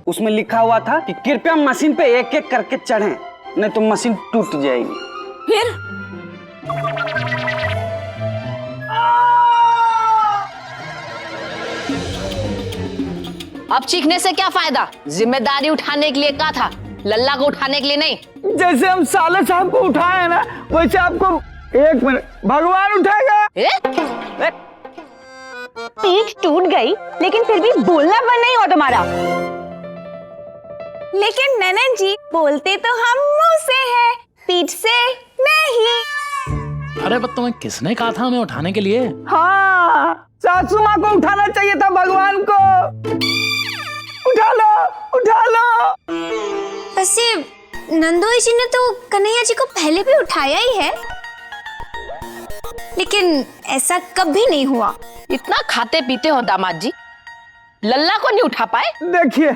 उसमें लिखा हुआ था कि कृपया मशीन पे एक एक करके चढ़ें, नहीं तो मशीन टूट जाएगी। फिर अब चीखने से क्या फायदा? जिम्मेदारी उठाने के लिए कहा था, लल्ला को उठाने के लिए नहीं। जैसे हम साले साहब को उठाए हैं ना, वैसे आपको 1 मिनट भगवान उठाएगा। पीठ टूट गई लेकिन फिर भी बोलना बंद नहीं हुआ तुम्हारा। लेकिन ननद जी बोलते तो हम मुंह से हैं, पीठ से नहीं। अरे बस तुम्हें किसने कहा था हमें उठाने के लिए? हाँ, सासू माँ को उठाना चाहिए था भगवान को। उठा लो, उठा लो। वैसे नंदोई जी ने तो कन्हैया जी को पहले भी उठाया ही है, लेकिन ऐसा कभी नहीं हुआ। इतना खाते पीते हो दामाद जी, लल्ला को नहीं उठा पाए? देखिए,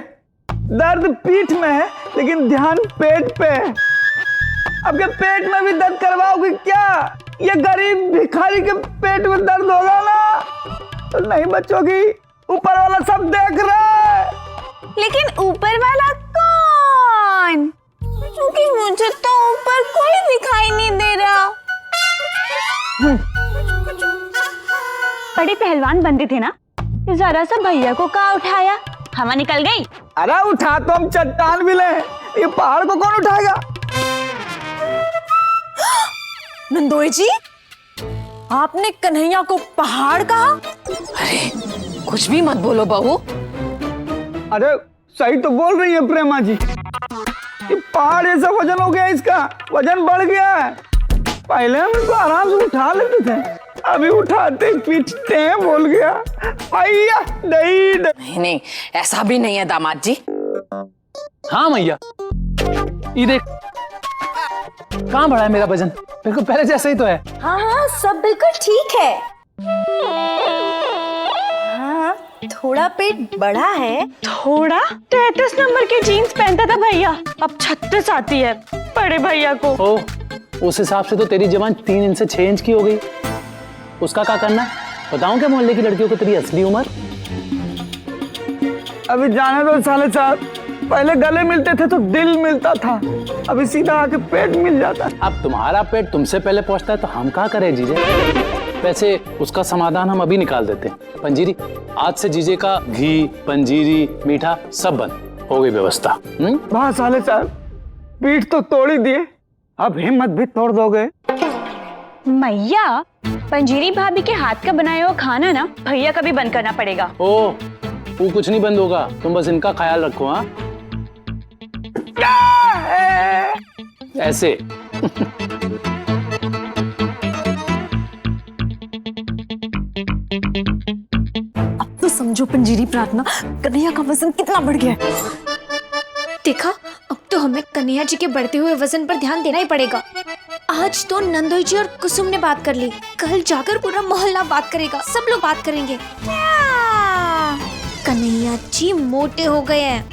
दर्द पीठ में है लेकिन ध्यान पेट पे है। आपके पेट में भी दर्द करवाओगे क्या? ये गरीब भिखारी के पेट में दर्द होगा ना तो नहीं बचोगी। ऊपर वाला सब देख रहा है। लेकिन ऊपर वाला कौन? क्योंकि मुझे तो ऊपर कोई दिखाई नहीं दे रहा। बड़े पहलवान बनते थे ना, जरा सा भैया को कहाँ उठाया, हवा निकल गई। अरे उठा तो हम चट्टान भी ले, ये पहाड़ को कौन उठाएगा? नंदोई जी, आपने कन्हैया को पहाड़ कहा? अरे कुछ भी मत बोलो बहू। अरे सही तो बोल रही है प्रेमा जी, ये पहाड़ ऐसा वजन हो गया, इसका वजन बढ़ गया है। पहले हम इसको आराम से उठा लेते थे, अभी उठाते पीटते हैं, बोल गया भैया नहीं। नहीं, ऐसा भी नहीं है दामाद जी। हाँ मैया, ये देख कहाँ बढ़ा है मेरा वजन, बिल्कुल पहले जैसे ही तो है। हाँ हाँ, सब बिल्कुल ठीक है। हाँ, थोड़ा पेट बड़ा है। थोड़ा 33 नंबर के जीन्स पहनता था भैया, अब 36 आती है बड़े भैया को। ओ, उस हिसाब से तो तेरी जबान 3 इंच से 6 इंच की हो गई। उसका क्या करना है बताऊं क्या मोहल्ले की लड़कियों को तेरी असली उम्र? अभी जाने दो साले साहब, पहले गले मिलते थे तो दिल मिलता था, अभी सीधा आके पेट मिल जाता। अब तुम्हारा पेट तुमसे पहले पहुंचता है तो हम क्या करें जीजे? वैसे उसका समाधान हम अभी निकाल देते हैं। पंजीरी, आज से जीजे का घी, पंजीरी, मीठा सब बंद हो गई व्यवस्था। वाह साले साहब, पीठ तो तोड़ ही दिए, अब हिम्मत भी तोड़ दोगे। मैया, पंजीरी भाभी के हाथ का बनाया हुआ खाना ना भैया का भी बंद करना पड़ेगा। ओ, वो कुछ नहीं बंद होगा, तुम बस इनका ख्याल रखो। हाँ ऐसे अब तो समझो पंजीरी प्रार्थना, कन्हैया का वजन कितना बढ़ गया है। देखा, अब तो हमें कन्हैया जी के बढ़ते हुए वजन पर ध्यान देना ही पड़ेगा। आज तो नंदोई जी और कुसुम ने बात कर ली, कल जाकर पूरा मोहल्ला बात करेगा, सब लोग बात करेंगे। कन्हैया जी मोटे हो गए हैं।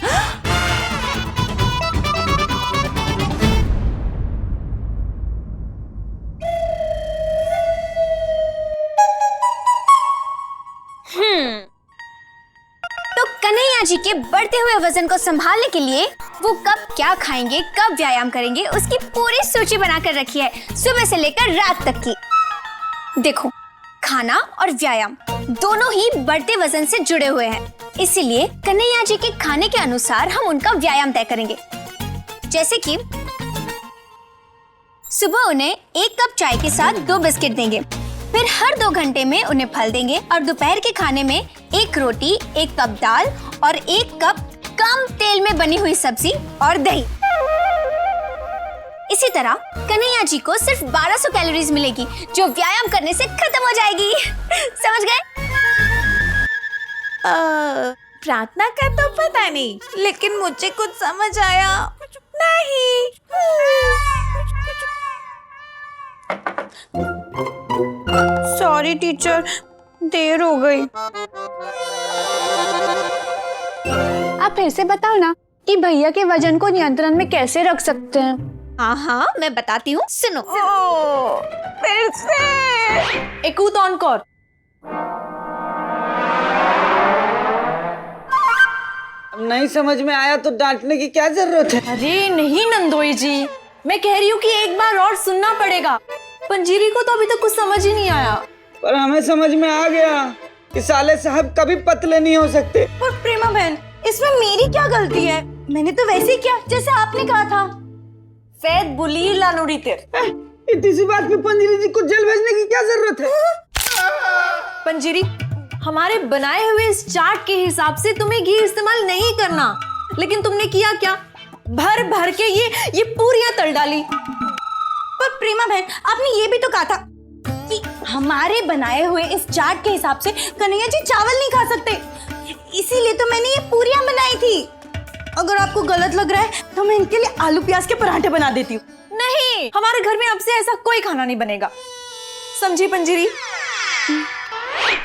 तो कन्हैया जी के बढ़ते हुए वजन को संभालने के लिए वो कब क्या खाएंगे, कब व्यायाम करेंगे, उसकी पूरी सूची बनाकर रखी है, सुबह से लेकर रात तक की। देखो, खाना और व्यायाम दोनों ही बढ़ते वजन से जुड़े हुए हैं, इसीलिए कन्हैया जी के खाने के अनुसार हम उनका व्यायाम तय करेंगे। जैसे कि सुबह उन्हें 1 कप चाय के साथ 2 बिस्किट देंगे, फिर हर 2 घंटे में उन्हें फल देंगे और दोपहर के खाने में 1 रोटी, 1 कप दाल और 1 कप कम तेल में बनी हुई सब्जी और दही। इसी तरह कन्हैया जी को सिर्फ 1200 कैलोरीज मिलेगी, जो व्यायाम करने से खत्म हो जाएगी। समझ गए? प्रार्थना का तो पता नहीं, लेकिन मुझे कुछ समझ आया नहीं। सॉरी टीचर, देर हो गई। आप फिर से बताओ ना कि भैया के वजन को नियंत्रण में कैसे रख सकते हैं। हाँ हाँ, मैं बताती हूँ, सुनो। फिर से एक कूद ऑन कर। अब नहीं समझ में आया तो डांटने की क्या जरूरत है। अरे नहीं नंदोई जी, मैं कह रही हूँ कि एक बार और सुनना पड़ेगा। पंजीरी को तो अभी तक कुछ समझ ही नहीं आया। पर हमें समझ में आ गया कि साले साहब कभी पतले नहीं हो सकते। पर प्रेमा बहन, इसमें मेरी क्या गलती है? मैंने तो वैसे ही किया जैसे आपने कहा था। फैद बुली लानूरी तेर। इतनी सी बात पे पंजीरी जी को जेल भेजने की क्या जरूरत है? पंजीरी, हमारे बनाए हुए इस चाट के हिसाब से तुम्हें घी इस्तेमाल नहीं करना, लेकिन तुमने किया क्या? भर भर के ये पूरियां तल डाली। पर प्रेमा बहन, आपने ये भी तो कहा था कि हमारे बनाए हुए इस चाट के हिसाब से कन्हैया जी चावल नहीं खा सकते, इसीलिए तो मैंने ये पूरियां बनाई थी। अगर आपको गलत लग रहा है तो मैं इनके लिए आलू प्याज के पराठे बना देती हूँ। नहीं, हमारे घर में अब से ऐसा कोई खाना नहीं बनेगा, समझी पंजीरी?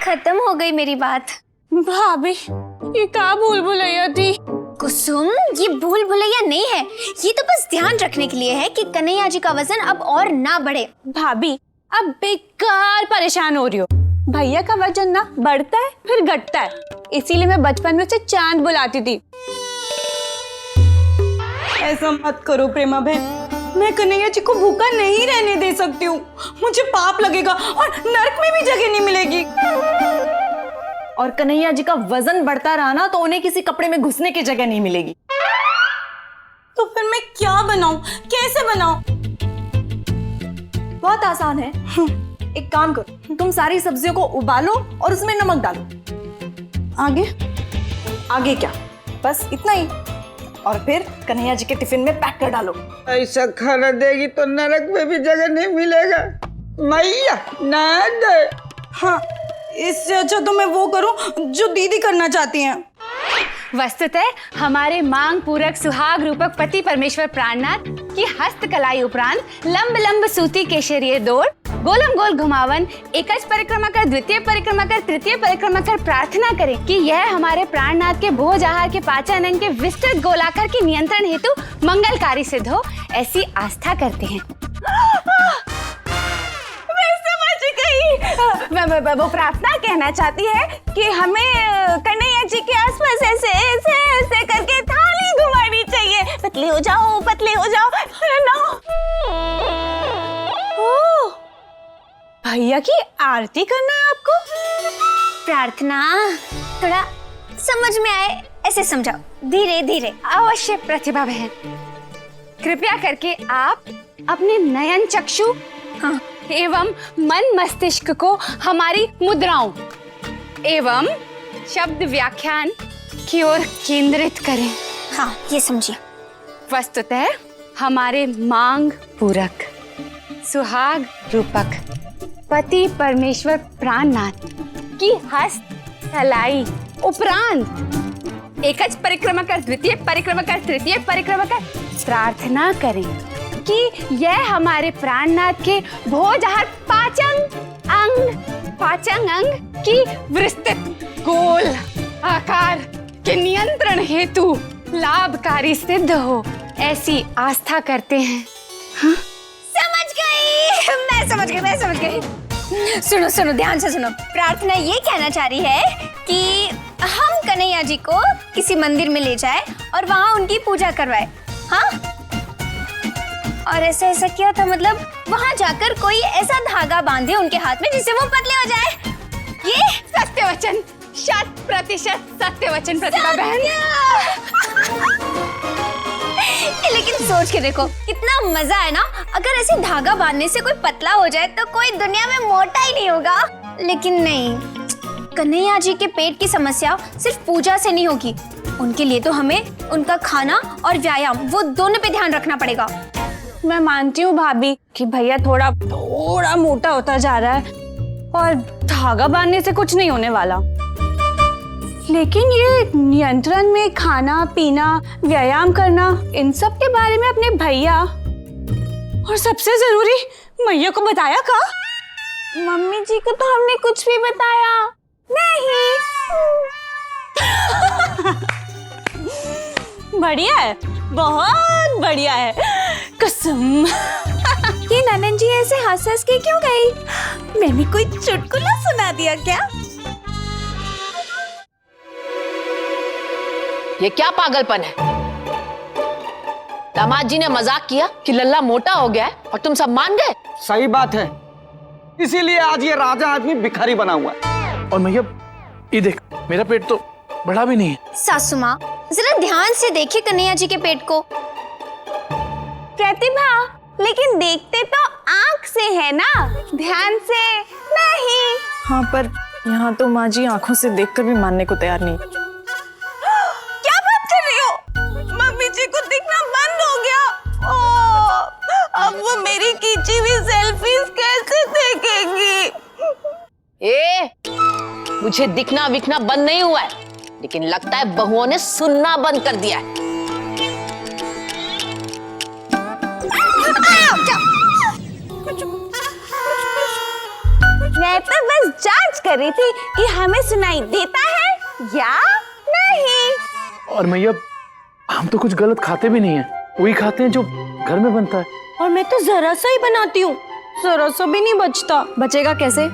खत्म हो गई मेरी बात। भाभी, ये क्या भूल भुलैया थी? कुसुम, ये भूल भुलैया नहीं है, ये तो बस ध्यान रखने के लिए है कि कन्हैया जी का वजन अब और ना बढ़े। भाभी, अब बेकार परेशान हो रही हो। भैया का वजन ना बढ़ता है फिर घटता है, इसीलिए मैं बचपन में उसे चांद बुलाती थी। ऐसा मत करो प्रेमा बहन, मैं कन्हैया जी को भूखा नहीं रहने दे सकती हूँ। मुझे पाप लगेगा और नरक में भी जगह नहीं मिलेगी। और कन्हैया जी का वजन बढ़ता रहा ना तो उन्हें किसी कपड़े में घुसने की जगह नहीं मिलेगी। तो फिर मैं क्या बनाऊं, कैसे बनाऊं? बहुत आसान है। एक काम करो, तुम सारी सब्जियों को उबालो और उसमें नमक डालो। आगे? आगे क्या, बस इतना ही। और फिर कन्हैया जी के टिफिन में पैक कर डालो। ऐसा खाना देगी तो नरक में भी जगह नहीं मिलेगा। मैया ना दे। हाँ, इससे अच्छा तो मैं वो करूं जो दीदी करना चाहती हैं। वस्तुतः हमारे मांग पूरक सुहाग रूपक पति परमेश्वर प्राणनाथ की हस्तकलाई उपरांत लंब लंब सूती केशरीय दौड़, गोलम गोल घुमावन, एकच परिक्रमा कर, द्वितीय परिक्रमा कर, तृतीय परिक्रमा कर प्रार्थना करें कि यह हमारे प्राणनाथ के भोज आहार के पाचन अंग के विस्तृत गोलाकार के नियंत्रण हेतु मंगलकारी सिद्ध हो, ऐसी आस्था करते हैं। वो प्रार्थना कहना चाहती है कि हमें कन्हैया जी के आसपास ऐसे ऐसे ऐसे करके थाली घुमानी चाहिए। पतले हो जाओ, पतले हो जाओ, है ना? ओह, भैया की आरती करना है आपको? प्रार्थना थोड़ा समझ में आए ऐसे समझाओ, धीरे धीरे। अवश्य प्रतिभा बहन, कृपया करके आप अपने नयन चक्षु एवं मन मस्तिष्क को हमारी मुद्राओं एवं शब्द व्याख्यान की ओर केंद्रित करें। हाँ, ये समझिए। वस्तुतः हमारे मांग पूरक सुहाग रूपक पति परमेश्वर प्राणनाथ की हस्त कलाई उपरांत एकच परिक्रमा कर, द्वितीय परिक्रमा कर, तृतीय परिक्रमा कर प्रार्थना करें कि यह हमारे प्राणनाथ के भोज आहार पाचन अंग की विस्तृत गोल आकार के नियंत्रण हेतु लाभकारी सिद्ध हो, ऐसी आस्था करते हैं। हाँ? मैं समझ गई। सुनो सुनो, ध्यान से सुनो। प्रार्थना ये कहना चाह रही है कि हम कन्हैया जी को किसी मंदिर में ले जाए और वहाँ उनकी पूजा करवाए। हाँ, और ऐसा किया था, मतलब वहाँ जाकर कोई ऐसा धागा बांधे उनके हाथ में जिससे वो पतले हो जाए। ये सत्य वचन, 100% सत्य वचन प्रतिभा बहन। लेकिन सोच के देखो कितना मजा है ना। अगर ऐसे धागा बांधने से कोई पतला हो जाए तो कोई दुनिया में मोटा ही नहीं होगा। लेकिन नहीं, कन्हैया जी के पेट की समस्या सिर्फ पूजा से नहीं होगी। उनके लिए तो हमें उनका खाना और व्यायाम, वो दोनों पे ध्यान रखना पड़ेगा। मैं मानती हूँ भाभी कि भैया थोड़ा मोटा होता जा रहा है और धागा बांधने से कुछ नहीं होने वाला, लेकिन ये नियंत्रण में खाना पीना, व्यायाम करना, इन सब के बारे में अपने भैया और सबसे जरूरी मैया को बताया का? मम्मी जी को तो हमने कुछ भी बताया नहीं। बढ़िया है, बहुत बढ़िया है। कसम। ये ननन जी ऐसे हंस के क्यों गई? मैंने कोई चुटकुला सुना दिया क्या? ये क्या पागलपन है? दामाद जी ने मजाक किया कि लल्ला मोटा हो गया है और तुम सब मान गए। सही बात है, इसीलिए आज ये राजा आदमी भिखारी बना हुआ है। और मैया ये देख, मेरा पेट तो बढ़ा भी नहीं है। सासू माँ जरा ध्यान से देखिए कन्हैया जी के पेट को। प्रतिभा, लेकिन देखते तो आंख से है ना, ध्यान से नहीं। हाँ, पर यहाँ तो माँ जी आंखों से देखकर भी मानने को तैयार नहीं। क्या बात कर रही हो? मम्मी जी को दिखना बंद हो गया। ओह, अब वो मेरी खींची हुई सेल्फीज कैसे देखेंगी? मुझे दिखना विखना बंद नहीं हुआ है, लेकिन लगता है बहुओं ने सुनना बंद कर दिया है। मैं तो बस जांच कर रही थी कि हमें सुनाई देता है या नहीं। और मैया हम तो कुछ गलत खाते भी नहीं है, वही खाते हैं जो घर में बनता है। और मैं तो जरा सा ही बनाती हूँ, जरा सा भी नहीं बचता। बचेगा कैसे?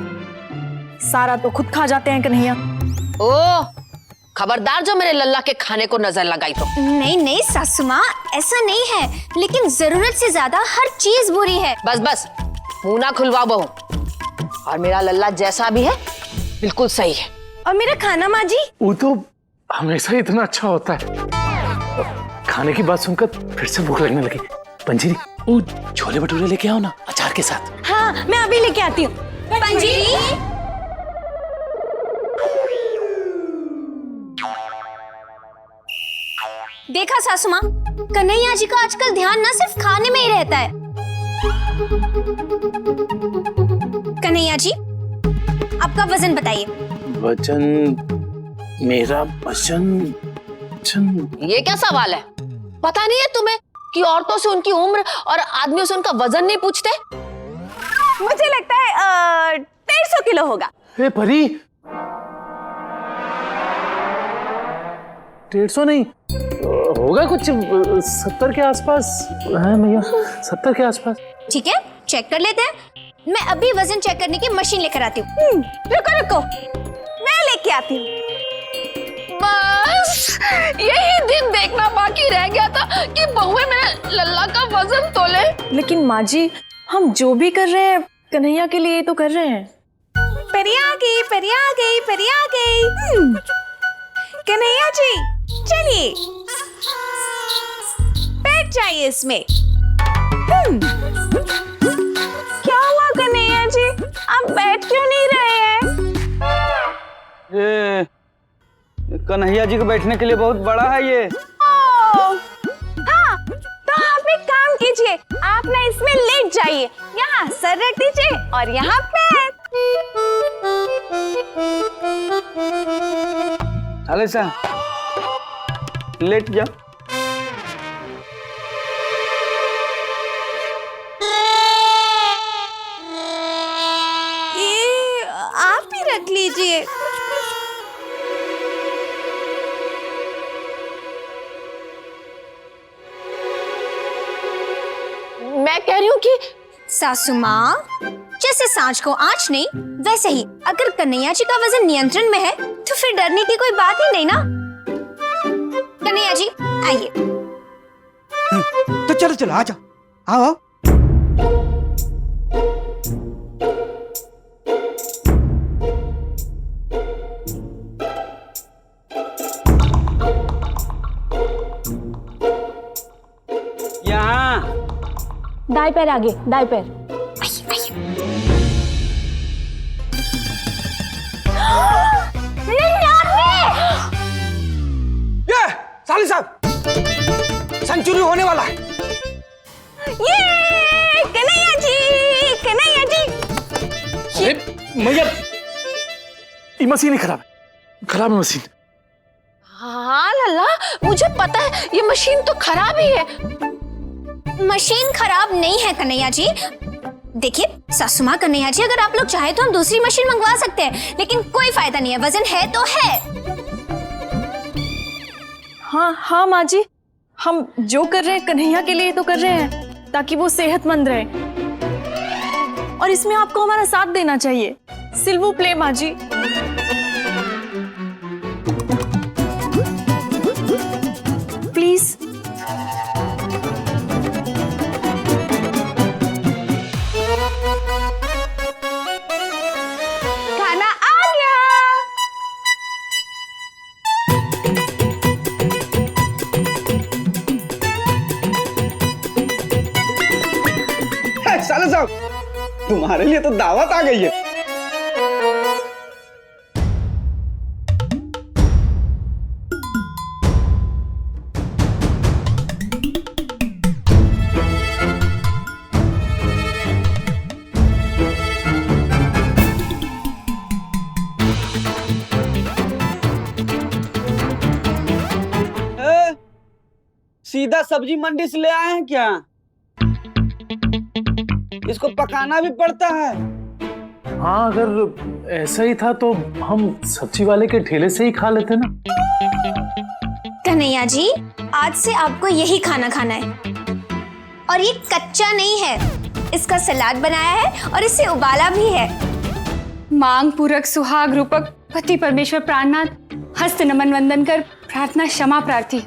सारा तो खुद खा जाते हैं कन्हैया। ओ, खबरदार जो मेरे लल्ला के खाने को नजर लगाई तो। नहीं नहीं सासू माँ, ऐसा नहीं है, लेकिन जरूरत से ज्यादा हर चीज बुरी है। बस बस, मुंह ना खुलवाओ बहू। और मेरा लल्ला जैसा भी है बिल्कुल सही है। और मेरा खाना माँ जी? वो तो हमेशा इतना अच्छा होता है। खाने की बात सुनकर फिर से भूख लगने लगी। पंजीरी, वो छोले भटूरे लेके आओ ना, अचार के साथ। हाँ, मैं अभी लेके आती हूँ। पंजीरी, देखा सासू माँ, कन्हैया जी का आजकल ध्यान ना सिर्फ खाने में ही रहता है। कन्हैया जी, आपका वजन बताइए। वजन, मेरा वजन ये क्या सवाल है? पता नहीं है तुम्हें कि औरतों से उनकी उम्र और आदमियों से उनका वजन नहीं पूछते? मुझे लगता है 150 किलो होगा। ए परी, 150 नहीं होगा, कुछ 70 के आसपास है मैया, 70 के आसपास। ठीक है, चेक कर लेते हैं। मैं अभी वजन चेक करने की मशीन लेकर आती हूँ। रुको रुको, मैं लेके आती हूँ। बस यही दिन देखना बाकी रह गया था कि बहुएं मेरे लल्ला का वजन तोले। लेकिन माँ जी, हम जो भी कर रहे हैं कन्हैया के लिए तो कर रहे हैं। परिया गई, परिया गई, परिया गई। कन्हैया जी, चलिए बैठ जाइए इसमें। क्या हुआ कन्हैया जी, आप बैठ क्यों नहीं रहे हैं? ये कन्हैया जी को बैठने के लिए बहुत बड़ा है ये। हाँ, तो आप एक काम कीजिए, आप ना इसमें लेट जाइए। यहाँ सर रख दीजिए और यहाँ पैर। चले सा, लेट जा। ये आप ही रख लीजिए। मैं कह रही हूँ कि सासू माँ, जैसे सांझ को आँच नहीं, वैसे ही अगर कन्हैया जी का वजन नियंत्रण में है तो फिर डरने की कोई बात ही नहीं ना। कन्हैया जी आइए। तो चलो चलो आ जाओ, आओ। यहाँ दाएं पैर आगे, दाएं पैर। ये साली साहब, सेंचुरी होने वाला है। ये कन्हैया जी, कन्हैया जी। मैया, ये मशीन ही खराब है, खराब है मशीन। हाँ लल्ला, मुझे पता है ये मशीन तो खराब ही है। मशीन खराब नहीं है कन्हैया जी। देखिए सासू माँ, कन्हैया जी, अगर आप लोग चाहे तो हम दूसरी मशीन मंगवा सकते हैं, लेकिन कोई फायदा नहीं है। वजन है तो है। हाँ हाँ माँ जी, हम जो कर रहे हैं कन्हैया के लिए तो कर रहे हैं, ताकि वो सेहतमंद रहे। और इसमें आपको हमारा साथ देना चाहिए। सिल्वू प्ले माँ जी। साहब, तुम्हारे लिए तो दावत आ गई है। सीधा सब्जी मंडी से ले आए हैं क्या? इसको पकाना भी पड़ता है। हाँ, अगर ऐसा ही था तो हम सब्जी वाले के ठेले से ही खा लेते ना। कन्हैया जी, आज से आपको यही खाना खाना है। और ये कच्चा नहीं है, इसका सलाद बनाया है और इसे उबाला भी है। मांग पूरक सुहाग रूपक पति परमेश्वर प्राणनाथ हस्त नमन वंदन कर प्रार्थना क्षमा प्रार्थी,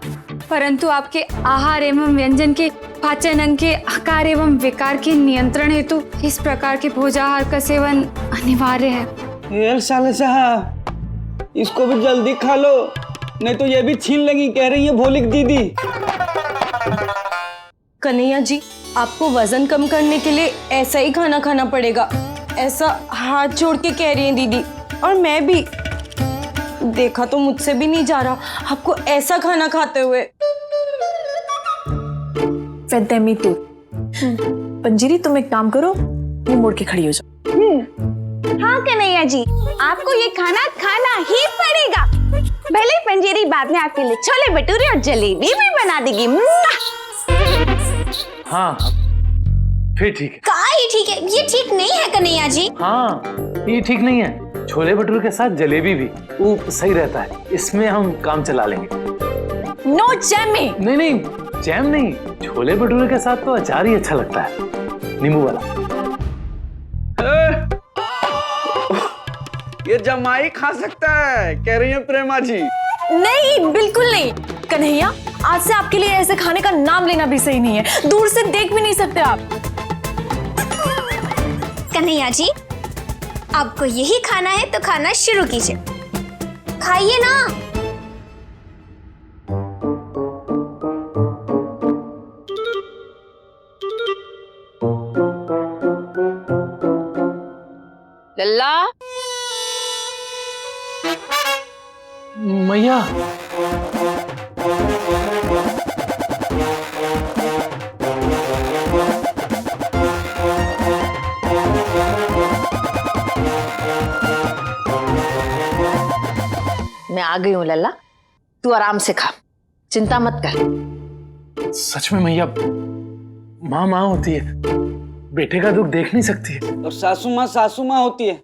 परंतु आपके आहार एवं व्यंजन के पाचन अंग के आकार एवं विकार के नियंत्रण हेतु इस प्रकार के भोजाहार का सेवन अनिवार्य है। ये साले साहब, इसको भी जल्दी खा लो, नहीं तो ये भी छीन लेंगी, कह रही है भोलिक दीदी। कन्हैया जी, आपको वजन कम करने के लिए ऐसा ही खाना खाना पड़ेगा, ऐसा हाथ जोड़ के कह रही हैं दीदी। और मैं भी देखा तो मुझसे भी नहीं जा रहा आपको ऐसा खाना खाते हुए। फैदमी तू पंजीरी, तुम एक काम करो, मुंह मोड़ के खड़ी हो जाओ। हाँ कन्हैया जी, आपको ये खाना खाना ही पड़ेगा। भले पंजीरी बाद में आपके लिए छोले भटूरे और जलेबी भी बना देगी। हाँ, फिर ठीक है। कहा ही ठीक है, ये ठीक नहीं है कन्हैया जी। हाँ, ये ठीक नहीं है। छोले भटूरे के साथ जलेबी भी वो सही रहता है, इसमें हम काम चला लेंगे। No Jamie. नहीं नहीं, जैम नहीं, छोले भटूरे के साथ तो अचार ही अच्छा लगता है, नींबू वाला। ये जमाई खा सकता है, कह रही है प्रेमा जी। नहीं, बिल्कुल नहीं कन्हैया, आज से आपके लिए ऐसे खाने का नाम लेना भी सही नहीं है, दूर से देख भी नहीं सकते आप। कन्हैया जी, आपको यही खाना है तो खाना शुरू कीजिए, खाइए ना। लल्ला, मैया, मैं आ गई हूँ लल्ला, तू आराम से खा, चिंता मत कर। सच में मैया, माँ माँ होती है, बेटे का दुख देख नहीं सकती है। और सासू माँ होती है,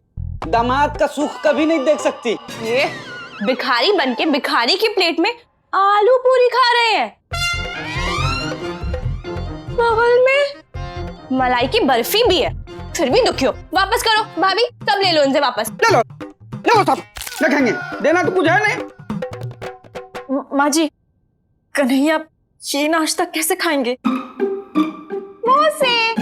दामाद का सुख कभी नहीं देख सकती। ये भिखारी बनके भिखारी की प्लेट में आलू पूरी खा रहे हैं, बगल में मलाई की बर्फी भी है, फिर भी दुखी हो। वापस करो भाभी, सब ले लो इनसे वापस। ले लो सब रखेंगे, देना तो कुछ है नहीं। माँ जी, कन्हैया ये नाश्ता कैसे खाएंगे? मुंह से,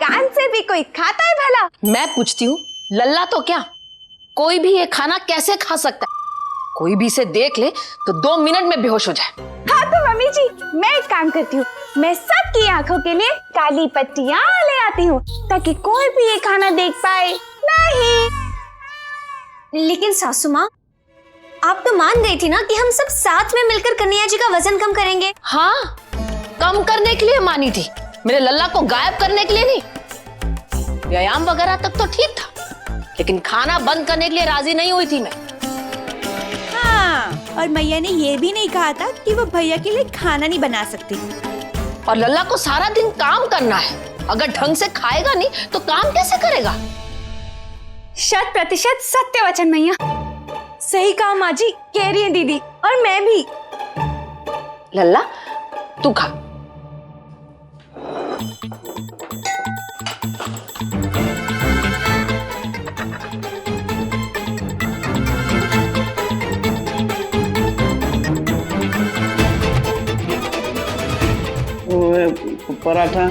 कान से भी कोई खाता है भला? मैं पूछती हूँ, लल्ला तो क्या, कोई भी ये खाना कैसे खा सकता है? कोई भी इसे देख ले तो 2 मिनट में बेहोश हो जाए। हाँ तो मम्मी जी, मैं एक काम करती हूँ, मैं सबकी आंखों के लिए काली पट्टियाँ ले आती हूँ ताकि कोई भी ये खाना देख पाए नहीं। लेकिन सासू माँ, आप तो मान गई थी ना कि हम सब साथ में मिलकर कन्हैया जी का वजन कम करेंगे। हाँ, कम करने के लिए मानी थी, मेरे लल्ला को गायब करने के लिए नहीं। व्यायाम वगैरह तक तो ठीक था, लेकिन खाना बंद करने के लिए राजी नहीं हुई थी मैं। हाँ, और मैया ने ये भी नहीं कहा था कि वो भैया के लिए खाना नहीं बना सकती। और लल्ला को सारा दिन काम करना है, अगर ढंग से खाएगा नहीं तो काम कैसे करेगा? 100% सत्य वचन मैया। सही कहा माँ जी, कह रही है दीदी, और मैं भी। लल्ला, तू खा। पराठा